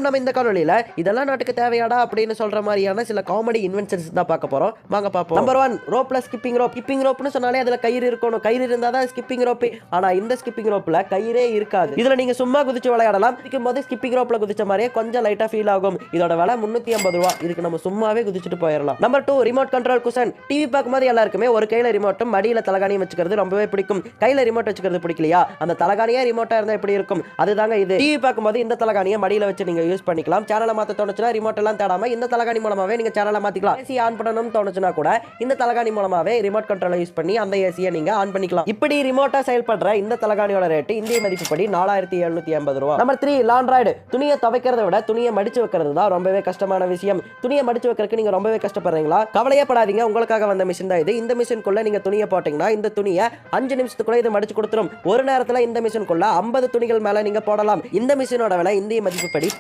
நம்ம இந்த காணொலியில இதெல்லாம் நாட்டுக்கு தேவையாடா அப்படின்னு சொல்ற மாதிரியான சில காமெடி இன்வென்ஷன்ஸ் தான் பார்க்க போறோம். வாங்க பார்ப்போம். நம்பர் 1 ரோப்ல ஸ்கிப்பிங் ரோப். ஸ்கிப்பிங் ரோப்னு சொன்னாலே அதுல கயிறு இருக்கணும். கயிறு இருந்தா தான் ஸ்கிப்பிங் ரோப். ஆனா இந்த ஸ்கிப்பிங் ரோப்ல கயிறே இருக்காது. இதுல நீங்க சும்மா குதிச்சு விளையாடலாம். குதிக்கும்போது ஸ்கிப்பிங் ரோப்ல குதிச்ச மாதிரியே கொஞ்சம் லைட்டா ஃபீல் ஆகும். இதோட விலை 350 ரூபாய். இதுக்கு நம்ம சும்மாவே குதிச்சுட்டு போயிடலாம். Number 2 remote control cushion. TV பார்க்கும்போது எல்லாருக்குமே ஒரு கையில ரிமோட்டும் மடியில தலகாணியும் வச்சுக்கிறது ரொம்பவே பிடிக்கும். கையில ரிமோட் வச்சுக்கிறது பிடிக்கலையா? அந்த தலகாணியே ரிமோட்டா இருந்தா எப்படி இருக்கும்? அதுதாங்க இது. டிவி பார்க்கும்போது இந்த தலகாணியை மடியில வச்சு நீங்க யூஸ் பண்ணிக்கலாம். சேனலை மாத்த தோணுச்சுனா ரிமோட் எல்லாம் தேடாம இந்த தலகாணி மூலமாவே நீங்க சேனலை மாத்திக்கலாம். ஏசி ஆன் பண்ணனும் தோணுச்சுனா கூட இந்த தலகாணி மூலமாவே ரிமோட் கண்ட்ரோலை யூஸ் பண்ணி அந்த ஏசியை நீங்க ஆன் பண்ணிக்கலாம். இப்படி ரிமோட்டா செயல்படுற இந்த தலகாணியோட ரேட் இந்திய மதிப்புப்படி 4750 ரூபாய். நம்பர் 3 லாண்ட்ராய்டு. துணியை துவைக்கிறத விட துணியை மடிச்சு வைக்கிறது தான் ரொம்பவே கஷ்டமான விஷயம். துணியை மடிச்சு வைக்கிறதுக்கு நீங்க ரொம்பவே கஷ்டப்படுறீங்களா? கவலையே படாதீங்க, உங்களுக்காக வந்த மிஷின் தான் இது. இந்த மிஷினுக்குள்ள நீங்க துணியை போட்டீங்கன்னா இந்த துணியை 5 நிமிஷத்துக்குள்ள இது மடிச்சு கொடுத்துரும். ஒரு நேரத்துல இந்த மிஷினுக்குள்ள 50 துணிகள் மேல நீங்க போடலாம். இந்த மிஷினோட விலை இந்திய மதிப்புப்படி